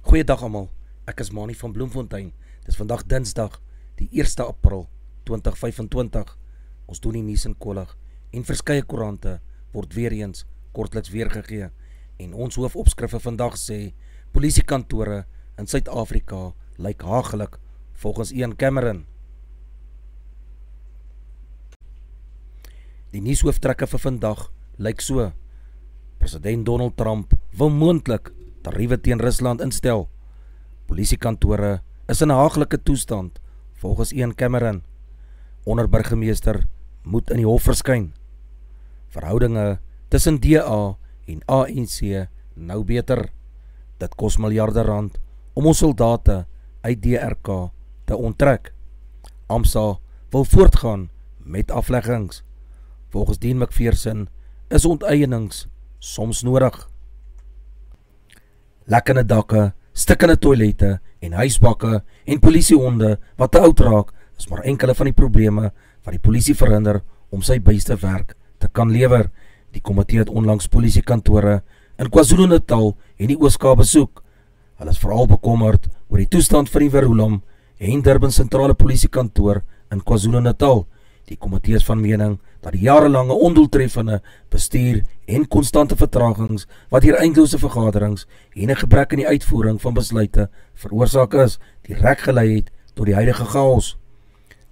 Goeiedag almal, ek is Mani van Bloemfontein. Dis vandag Dinsdag, die 1 April 2025. Ons doen die nuus in kollig en verskeie koerante word weer eens kortliks weergegee. En ons hoofopskrifte vandag sê, polisiekantore in Suid-Afrika lyk hagelik volgens Ian Cameron. Die nuushooftrekke vir vandag lyk so. President Donald Trump wil moontlik tariewe teen Rusland instel. Polisiekantore is in 'n haglike toestand volgens Ian Cameron. Onderburgemeester moet in die hof verskyn. Verhoudinge tussen DA en ANC nou beter. Dit kos miljarde rand om ons soldate uit DRK te onttrek. AMSA wil voortgaan met afleggings. Volgens Dean McPherson is onteiening soms nodig. Lekkende dakke, stikkende toilette en huisbakke en polisiehonde wat te oud raak is maar enkele van die probleme wat die polisie verhinder om sy beste werk te kan lewer. Die komitee het onlangs polisiekantore in KwaZulu-Natal en die Oos-Kaap besoek. Hulle is veral bekommerd oor die toestand van die Verulam en Durban sentrale polisiekantore in KwaZulu-Natal. Die komitee is van mening dat die jarelange ondoeltreffende bestuur en konstante vertragings wat hier eindelose vergaderings en 'n gebrek in die uitvoering van besluite veroorsaak is, direk gelei het tot die huidige chaos.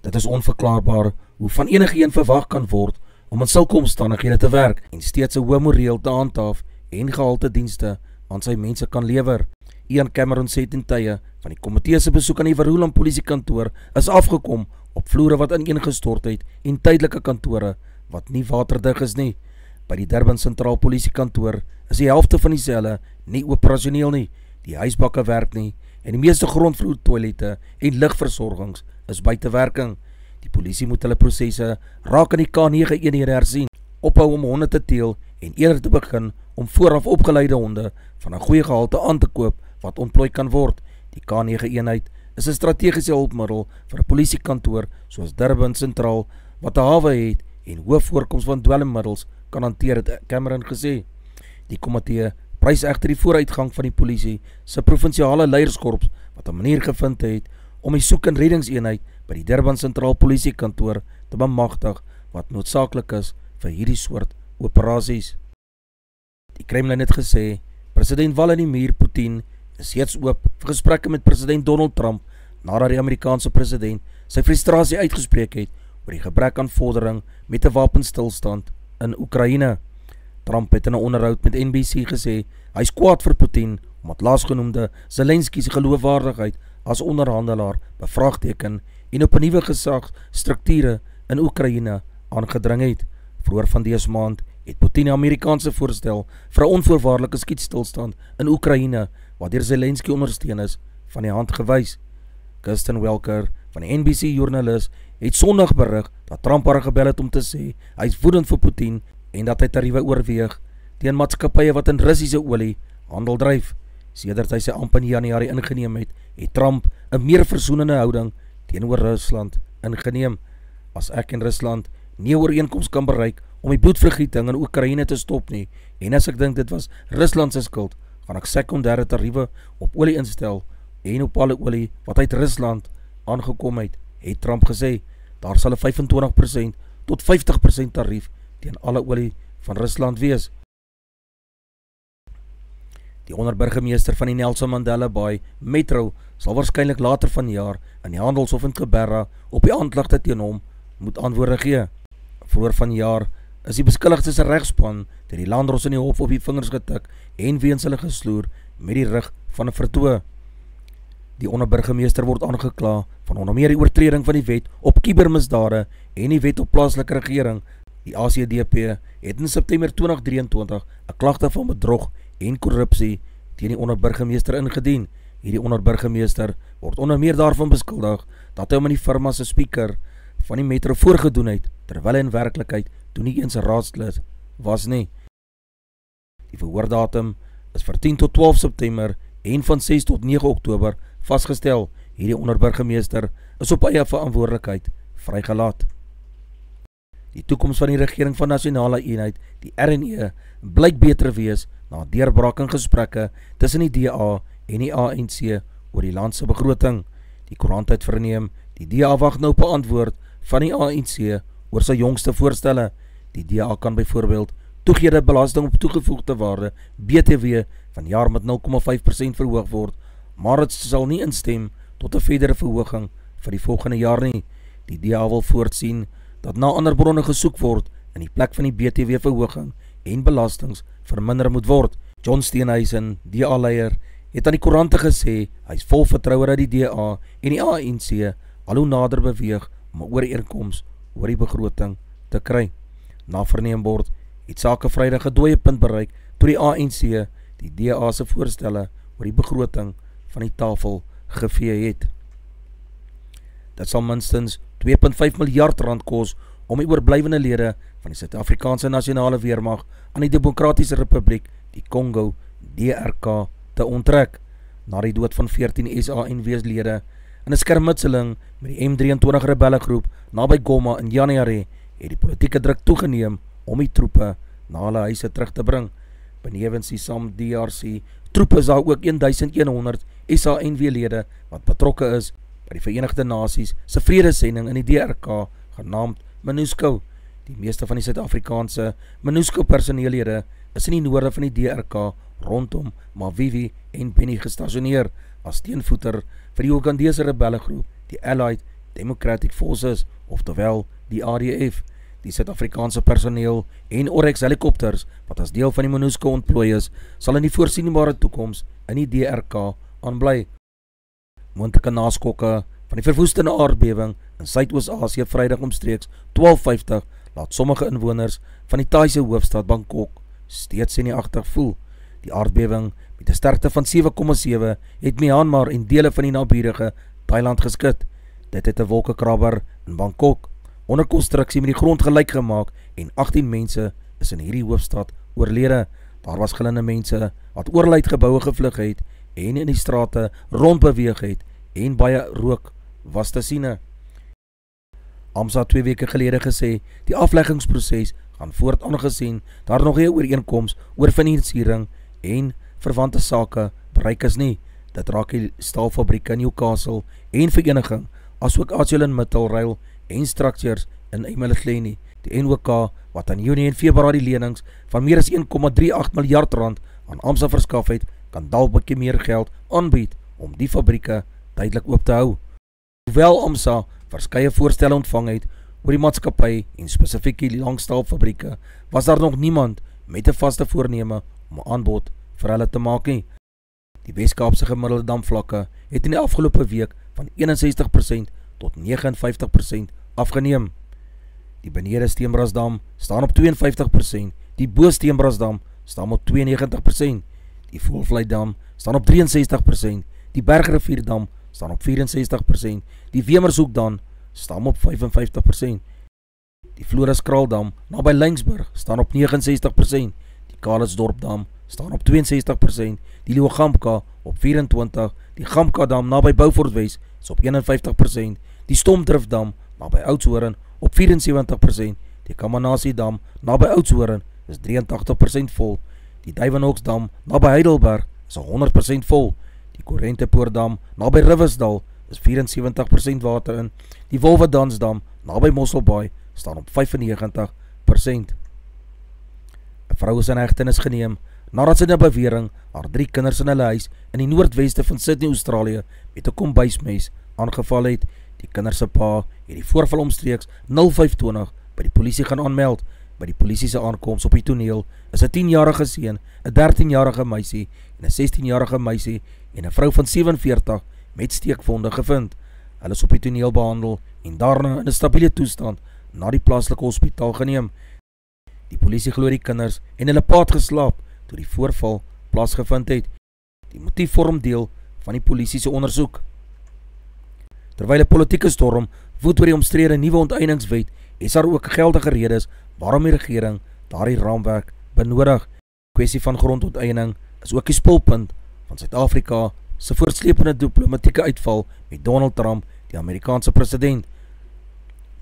Dit is onverklaarbaar hoe van enigeen verwag kan word om in sulke omstandighede te werk en steeds 'n hoë moreel te handhaaf en gehalte dienste aan sy mense kan lewer. Ian Cameron sê ten tye van die komitee se besoek aan die Verulam polisiekantoor is afgekom op vloere wat ineengestort het en tydelike kantore wat nie waterdig is nie. By die Durban sentraal polisiekantoor is die helfte van die selle nie operasioneel nie, die huisbakke werk nie en die meeste grondvloer toilette en ligversorgings is buite werking. Die polisie moet hulle prosesse raak aan die K9 eenhede hersien, ophou om honde te teel en eerder te begin om vooraf opgeleide honde van 'n goeie gehalte aan te koop wat ontplooi kan word. Die K9 eenheid is 'n strategiese hulpmiddel vir 'n polisiekantoor soos Durban sentraal wat 'n hawe het en hoë voorkoms van dwelmmiddels kan hanteer, het Cameron gesê. Die komitee prys egter die vooruitgang van die polisie se provinsiale leierskap wat 'n manier gevind het om die soek- en reddingseenheid by die Durban sentraal polisiekantoor te bemagtig wat noodsaaklik is vir hierdie soort operasies. Die Kremlin het gesê, president Vladimir Putin is steeds oop vir gesprekke met president Donald Trump nadat die Amerikaanse president sy frustrasie uitgespreek het oor die gebrek aan vordering met 'n wapenstilstand in Oekraïne. Trump het in 'n onderhoud met NBC gesê hy is kwaad vir Putin omdat laasgenoemde Zelensky se geloofwaardigheid as onderhandelaar bevraagteken en op 'n nuwe gesagsstrukture in Oekraïne aangedring het. Vroeër van dese maand het Putin die Amerikaanse voorstel vir 'n onvoorwaardelike skietstilstand in Oekraïne wat deur Zelensky ondersteun is, van die hand gewys. Kirsten Welker van die NBC joernalis het Sondag berig dat Trump haar gebel het om te sê hy is woedend vir Putin en dat hy tariewe oorweeg teen maatskappye wat in Russiese olie handel dryf. Sedert hy sy amp in Januarie ingeneem het Trump 'n meer versoenende houding teenoor Rusland ingeneem. As ek en Rusland nie 'n ooreenkoms kan bereik om die bloedvergieting in Oekraïne te stop nie, en as ek dink dit was Rusland se skuld, gaan ek sekondêre tariewe op olie instel en op alle olie wat uit Rusland aangekom het Trump gesê. Daar sal 'n 25% tot 50% tarief teen alle olie van Rusland wees. Die onderburgemeester van die Nelson Mandela Bay Metro sal waarskynlik later vanjaar in die handelshof in Canberra op die aanklagte teen hom moet antwoorde gee. Vroeër vanjaar is die beskuldigde se regspan deur die landdros in die hof op die vingers getik en weens hulle gesloer met die rug van 'n vertoë. Die onderburgemeester word aangekla van onder meer die oortreding van die wet op kubermisdade en die wet op plaaslike regering. Die ACDP het in September 2023 'n klagte van bedrog en korrupsie teen die onderburgemeester ingedien. Hierdie onderburgemeester word onder meer daarvan beskuldig dat hy hom in die firma se speaker van die metro voorgedoen het, terwyl hy in werklikheid toe nie eens 'n raadslid was nie. Die verhoordatum is vir 10 tot 12 September en van 6 tot 9 Oktober vasgestel. Hierdie onderburgemeester is op eie verantwoordelikheid vrygelaat. Die toekoms van die regering van nasionale eenheid, die RNE, blyk beter wees na deurbraak in gesprekke tussen die DA en die ANC oor die land se begroting. Die koerant het verneem, die DA wag nou op 'n antwoord van die ANC oor sy jongste voorstelle. Die DA kan byvoorbeeld toegegee belasting op toegevoegde waarde, BTW, vanjaar met 0,5% verhoog word, maar het sal nie instem tot 'n verdere verhoging vir die volgende jaar nie. Die DA wil voortsien dat na ander bronne gesoek word in die plek van die BTW verhoging en belastings verminder moet word. John Steenhuisen, DA-leier, het aan die koerante gesê, hy is vol vertroue dat die DA en die ANC al hoe nader beweeg om 'n ooreenkoms oor die begroting te kry. Na verneem word, het sake Vrydag 'n dooie punt bereik toe die ANC die DA se voorstelle oor die begroting van die tafel gevee het. Dit sal minstens 2,5 miljard rand kos om die oorblywende lede van die Suid-Afrikaanse Nasionale Weermag aan die Demokratiese Republiek, die Kongo, DRK, te onttrek, na die dood van 14 SANW-lede in 'n skermutseling met die M23 rebellegroep naby Goma in Januarie, het die politieke druk toegeneem om die troepe na hulle huise terug te bring. Benewens die SAM-DRC troepe is daar ook 1100 SANW-lede wat betrokke is by die Verenigde Nasies se vredesending in die DRK, genaamd MONUSCO. Die meeste van die Suid-Afrikaanse MONUSCO-personeellede is in die noorde van die DRK rondom Mavivi en Beni gestasioneer as steenvoeter vir die Ugandese rebellegroep, die Allied Democratic Forces, oftewel die ADF. Die Suid-Afrikaanse personeel en Oryx helikopters, wat as deel van die MONUSCO ontplooi is, sal in die voorsienbare toekoms in die DRK aanbly. Moontlike naskokke van die verwoestende aardbewing in Suidoos-Asië Vrydag omstreeks 12:50 laat sommige inwoners van die Thaise hoofstad Bangkok steeds senuagtig voel. Die aardbewing met 'n sterkte van 7,7 het Myanmar en dele van die naburige Thailand geskit. Dit het 'n wolkekrabber in Bangkok onder konstruksie met die grond gelyk gemaak en 18 mense is in hierdie hoofstad oorlede. Daar was gillende mense wat oral uit geboue gevlug het en in die strate rondbeweeg het en baie rook was te siene. AMSA 2 weke gelede gesê, die afleggingsproses gaan voort aangesien daar nog 'n ooreenkoms oor finansiering en verwante sake bereik is nie. Dit raak die staalfabrieke in Newcastle en vereniging, asook ArcelorMittal Rail en Structures in Emeleghleni. Die NOK wat aan Junie en Februarie lenings van meer as 1,38 miljard rand aan AMSA verskaf het, kan dalk bietjie meer geld aanbied om die fabrieke tydelik oop te hou. Hoewel AMSA verskeie voorstelle ontvang het oor die maatskappy en spesifiek die langstaalfabrieke, was daar nog niemand met 'n vaste voorneme om 'n aanbod vir hulle te maak nie. Die Weskaapse gemiddelde damvlakke het in die afgelope week van 61% tot 59% afgeneem. Die benede Steenbrasdam staan op 52%, die bo Steenbrasdam staan op 92%, die Voelvleidam staan op 63%, die Bergrivierdam staan op 64%, die Wemershoekdam staan op 55%, die Floriskraaldam naby Lyngsburg staan op 69%, die Calitzdorpdam staan op 62%, die Leeugamka op 24%, die Gamkadam naby Beaufort Wes is op 51%, die Stomdriftdam naby Oudtshoorn op 74%, die Kamanasiedam naby Oudtshoorn is 83% vol, die Duivenhoeksdam naby Heidelberg is 100% vol, die Korentepoortdam naby Riversdal is 74% water in, die Wolwedansdam naby Mosselbaai staan op 95%. 'n Vrou is in hegtenis geneem nadat sy in 'n bewering haar 3 kinders in hulle huis in die noordweste van Sydney, Australië met 'n kombuismes aangeval het. Die kinders se pa het die voorval omstreeks 05:20 by die polisie gaan aanmeld. By die polisie se aankoms op die toneel is 'n 10-jarige seun, 'n 13-jarige meisie en 'n 16-jarige meisie en 'n vrou van 47 met steekwonde gevind. Hulle is op die toneel behandel en daarna in 'n stabiele toestand na die plaaslike hospitaal geneem. Die polisie glo die kinders en hulle pa het geslaap toe die voorval plaasgevind het. Die motief vorm deel van die polisie se ondersoek. Terwyl 'n politieke storm woed oor die omstrede nuwe onteieningswet, is daar ook geldige redes waarom die regering daardie raamwerk benodig. Kwessie van grondonteening is ook die spulpunt van Suid-Afrika se voortsleepende diplomatieke uitval met Donald Trump, die Amerikaanse president.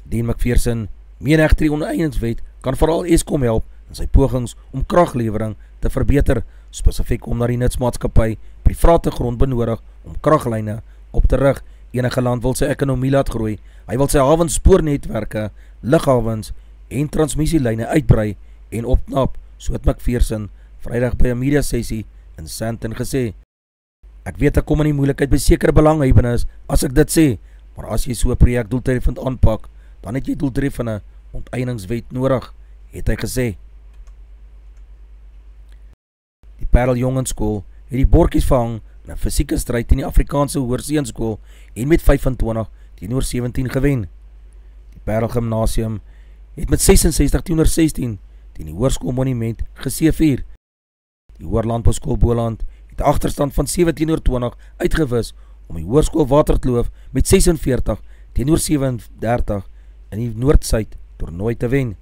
Dean McPherson meen egter die onteieningswet kan veral Eskom help in sy pogings om kraglewering te verbeter, spesifiek om na die nutsmaatskappy private grond benodig om kraglyne op te rig. Enige land wil sy ekonomie laat groei. Hy wil sy havenspoornetwerke, lughavens en transmissielyne uitbrei en opknap, so het McPherson Vrydag by 'n media sessie in Sandton gesê. Ek weet ek kom in die moeilikheid by sekere belanghebbendes as ek dit sê, maar as jy so 'n projek doeltreffend aanpak, dan het jy doeltreffende onteieningswet nodig, het hy gesê. Die Parel Jongenskool het die bordjies verhang in 'n fisieke stryd teen die Afrikaanse Hoërseunskool en met 25-17 gewen. Die Parel Gimnasium het met 66-16 teen die Hoërskool Monument geseëvier. Die Hoërlandbouskool Boland het 'n agterstand van 7-20 uitgewis om die Hoërskool Waterkloof met 46-37 in die Noord-Suid toernooi te wen.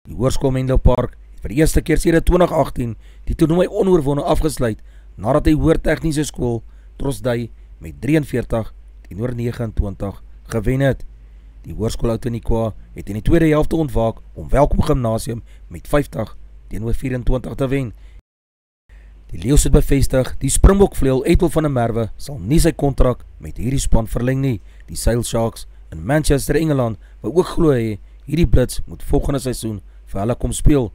Die Hoërskool Menlo Park het vir die eerste keer sedert 2018 die toernooi onoorwonde afgesluit nadat die Hoër Tegniese Skool Trosdui met 43-29 gewen het. Die Hoërskool Outeniqua het in die tweede helfte ontwaak om Welkom Gimnasium met 50-24 te wen. Die Leeu's het bevestig, die Springbok-vleuel Ethel van der Merwe sal nie sy kontrak met hierdie span verleng nie. Die Sail Sharks in Manchester, Engeland, wou ook glo hy, hierdie Blits moet volgende seisoen vir hulle kom speel.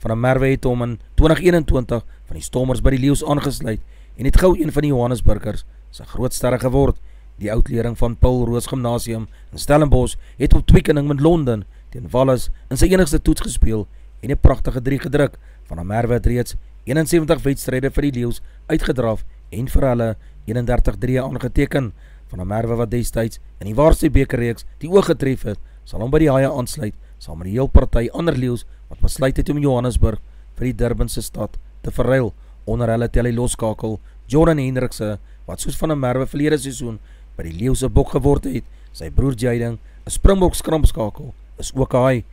Van der Merwe het hom in 2021 van die Stormers by die Leeu's aangesluit en het gou een van die Johannesburgers sy groot sterre geword. Die oudleerling van Paul Roos Gimnasium in Stellenbosch het op Twickenham met Londen teen Wallis in sy enigste toets gespeel en 'n pragtige 3 gedruk. Van der Merwe het reeds 71 wedstryde vir die Leeu's uitgedraf en vir hulle 31-3 aangeteken. Van der Merwe wat destyds in die Waarsy bekerreeks die oog getref het, sal hom by die Haie aansluit, saam met die heel party ander Leeu's wat besluit het om Johannesburg vir die Durbanse stad te verruil. Onder hulle tel hy loskakel Jordan Hendrikse, wat soos Van der Merwe verlede seisoen by die Leeu's 'n bok geword het. Sy broer Jading, 'n Springbok skrampskakel, is ook 'n Haai.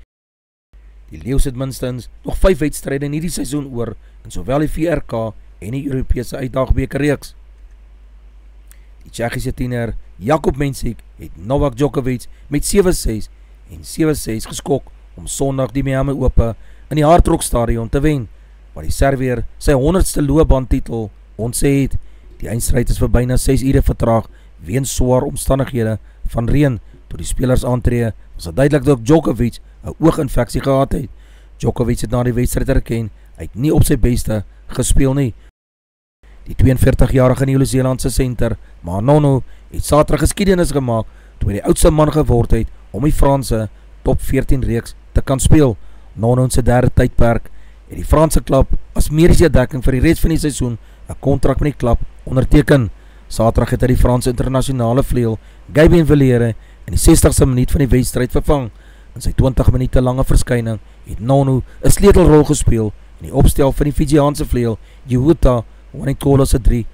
Die Leeu's het minstens nog 5 wedstryde in hierdie seisoen oor in sowel die VRK en die Europese uitdagbekerreeks. Die Tsjechiese tiener Jakub Mensik het Novak Djokovic met 7-6 en 7-6 geskok om Sondag die Miami Ope in die Hard Rock Stadion te wen, waar die Serveer sy 100ste loopbaantitel ontsê het. Die eindstryd is vir byna 6 ure vertraag weens swaar omstandighede van reën. Toe die spelers aantree, was het duidelik dat Djokovic 'n ooginfeksie gehad het. Djokovic het na die wedstryd erken, hy het nie op sy beste gespeel nie. Die 42-jarige Nieu-Seelandse center, Manono, het Saterdag geskiedenis gemaak toe hy die oudste man geword het om die Franse top 14 reeks te kan speel. Nono in sy derde tydperk het die Franse klub as mediese dekking vir die res van die seisoen 'n kontrak met die klub onderteken. Saterdag het hy die Franse internasionale vleuel Gabin Villiers in die 60ste minuut van die wedstryd vervang. In sy 20 minute lange verskyning het Nono 'n sleutelrol gespeel in die opstel van die Fijiaanse vleuel Jehuta Wanikola se 3.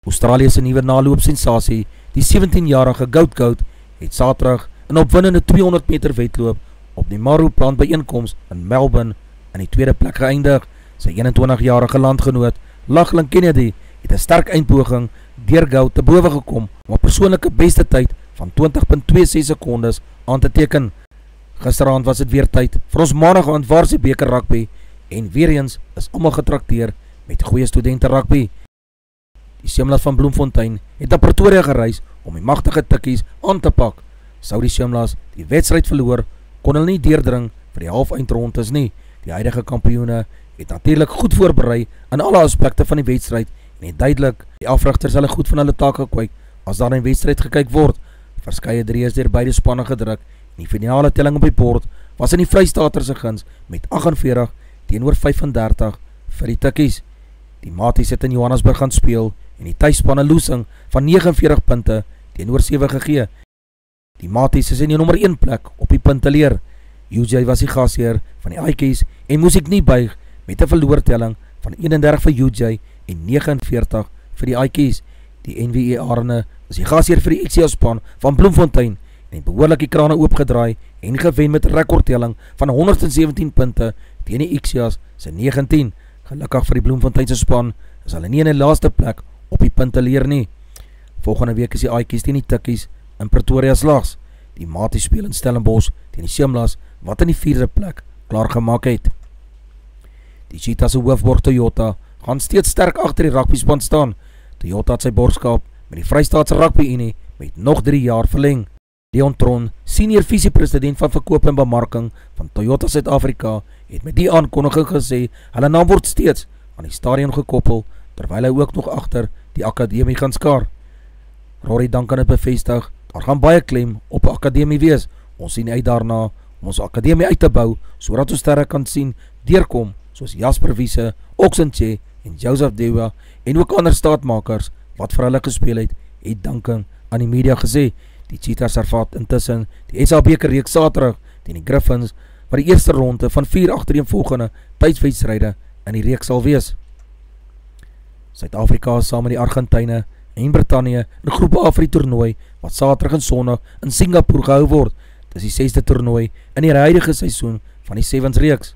Australië se nuwe naloopsensasie, die 17-jarige Goat, het Saterdag in opwindende 200 meter wedloop op die Maru-plant byeenkoms in Melbourne in die tweede plek geëindig. Sy 21-jarige landgenoot, Lachlan Kennedy, het 'n sterk eindpoging deur Goat te bowe gekom om 'n persoonlike beste tyd van 20.26 sekondes aan te teken. Gisteraand was dit weer tyd vir ons maandag aand Waarsy beker rugby en weer eens is almal getrakteer met goeie studente rugby. Die Shimlas van Bloemfontein het na Pretoria gereis om die magtige tikkies aan te pak. Sou die Shimlas die wedstryd verloor, kon hulle nie deurdring vir die halfeindrondes nie. Die huidige kampioene het natuurlik goed voorberei in alle aspekte van die wedstryd en het duidelik die afrigters hulle goed van hulle taak gekwyk as daar in wedstryd gekyk word. Verskeie drieërs deur beide spanne gedruk en die finale telling op die bord was in die Vrystaaters se guns met 48-35 vir die tikkies. Die Maties het in Johannesburg gaan speel en die tuisspan 'n losing van 49 punte teenoor 7 gegee. Die Maties is in die nommer 1 plek op die punteleer. UJ was die gasheer van die Aitjies en moes ek nie buig met 'n verloortelling van 31 vir UJ en 49 vir die Aitjies. Die NWE Arne is die gasheer vir die Ixias span van Bloemfontein en het behoorlik die krane oopgedraai en gewen met 'n rekordtelling van 117 punte teen die Ixias se 19. Gelukkig vir die Bloemfonteinse span is hulle nie in die laaste plek op die punteleer nie. Volgende week is die Aitjies teen die Tikkies in Pretoria slags. Die Maties speel in Stellenbosch teen die Shimlas wat in die 4de plek klaargemaak het. Die Cheetahs se hoofborg Toyota gaan steeds sterk agter die rugbyspan staan. Toyota het sy borgskap met die Vrystaatse Rugby Unie met nog 3 jaar verleng. Leon Tron, senior visie-president van verkoop en bemarking van Toyota Suid-Afrika, het met die aankondiging gesê, hulle naam word steeds aan die stadion gekoppel, terwyl hy ook nog agter die akademie gaan skaar. Rory Duncan het bevestig, daar gaan baie klem op 'n akademie wees. Ons sien uit daarna om ons akademie uit te bou, sodat ons sterre kan sien deurkom, soos Jasper Wiese, Oxenche en Joseph Dewa, en ook ander staatmakers wat vir hulle gespeel het Duncan aan die media gesê. Die Cheetahs ervaat intussen die SA beker reeks Saterdag teen die Griffins, wat die eerste ronde van 4 agtereenvolgende tydswedstryde in die reeks sal wees. Suid-Afrika saam met die Argentyne en Brittanje in groep A vir die toernooi wat Saterdag en Sondag in Singapore gehou word. Dis die 6de toernooi in die huidige seisoen van die Sevens reeks.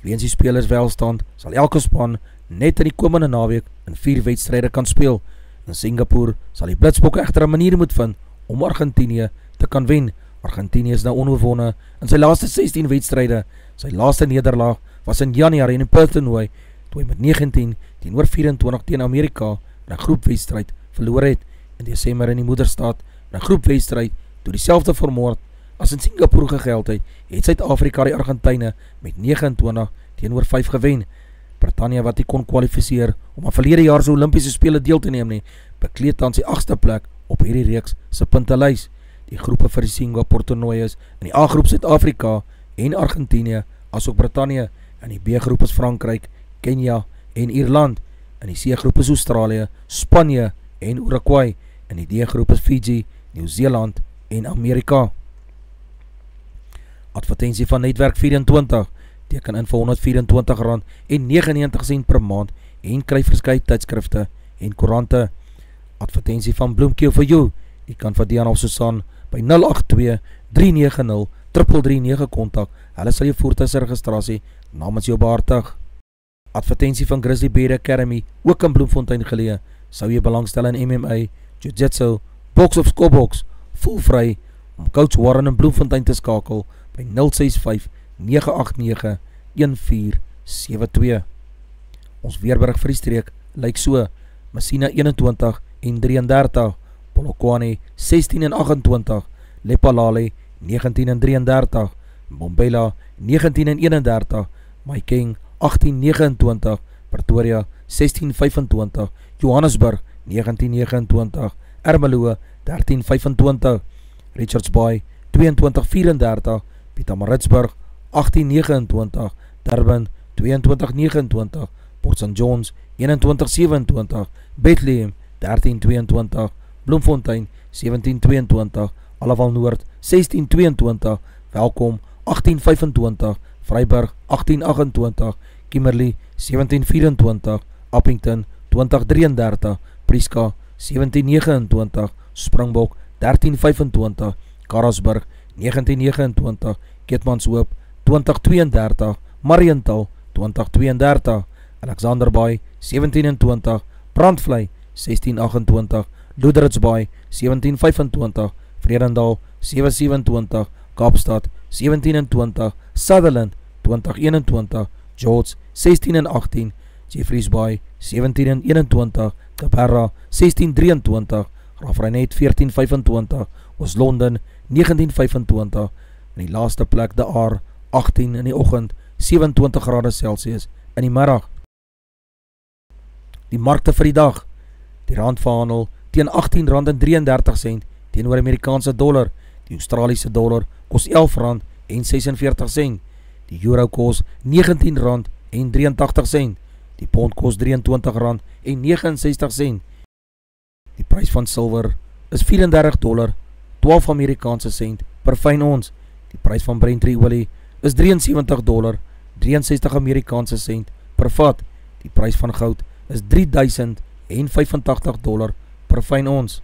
Weens die spelers welstand sal elke span net in die komende naweek in 4 wedstryde kan speel. In Singapore sal die Blitsbokke egter 'n manier moet vind om Argentinië te kan wen. Argentinië is nou onoorwonne in sy laaste 16 wedstryde. Sy laaste nederlaag was in Januarie in die Perth toernooi, toe hy met 19 teenoor 24 teen Amerika in 'n groepwedstryd verloor het. In Desember in die moederstad in 'n groepwedstryd toe dieselfde formaat as in Singapore gegeld het Suid-Afrika die Argentyne met 29 teenoor 5 gewen. Brittanje, wat nie kon kwalifiseer om aan verlede jaar se Olimpiese spele deel te neem nie, bekleed tans die 8ste plek op hierdie reeks se puntelys. Die groepe vir die Singapore toernooi is in die A-groep Suid-Afrika en Argentinië, asook Brittanje. In die B-groep is Frankryk, Kenia en Ierland. In die C-groep is Australië, Spanje en Uruguay. In die D-groep is Fiji, Nieu-Seeland en Amerika. Advertensie van Netwerk 24, teken in vir R124.99 per maand en kry verskeie tydskrifte en koerante. Advertensie van Bloemkeel vir jou, jy kan vir Diana of Susan by 082-390-3339 kontak, hulle sal jou voertuigregistrasie namens jou behartig. Advertensie van Grizzly Bear Academy, ook in Bloemfontein geleë, sou jy belangstel in MMA, Jiu-Jitsu, Box of Skobox, voel vry om Coach Warren in Bloemfontein te skakel by 065-989-1472. Ons weerberig vir die streek lyk so: Messina 21 en 33, Polokwane 16 en 28, Lephalale 19 en 33, Mbombela 19 en 31, Mahikeng 18-29, Pretoria 16-25, Johannesburg 19-29, Ermelo 13-25, Richards Bay 22-34, Pietermaritzburg 18-29, Durban 22-29, Port St. John's 21-27, Bethlehem 13-22, Bloemfontein 17-22, Alaval Noord 16-22, Welkom 18-25, Vryburg 18-28, Kimberley 17-24, Appington 20-33, Prieska 17-29, Springbok 13-25, Karasburg 19-29, Keetmanshoop 20-32, Mariental 20-32, Alexanderbaai 17-20, Brandvlei 16-28, Loederitsbaai 17-25, Vredendal 7-27, Kaapstad 17-20, Sutherland 20-21, George 16-18, Jeffreys Bay 17-21, Caparra 16-23, Graaff-Reinet 14-25, Oos-London 19-25, in die laaste plek De Aar 18 in die oggend, 27 grade Celsius in die middag. Die markte vir die dag: die rand verhandel teen R18.33 teenoor Amerikaanse dollar, die Australiese dollar kos R11.46, die euro kos R19.83, die pond kos R23.69, die prys van silwer is $34.12 Amerikaanse sent per fyn ons, die prys van Brent olie is $73.63 Amerikaanse sent per vat, die prys van goud is $3,085 per fyn ons.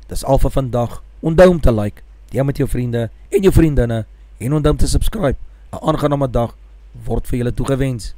Dis al vir vandag. Onthou om te like, deel met jou vriende en jou vriendinne, en onthou om te subscribe. 'n aangename dag word vir julle toegewens.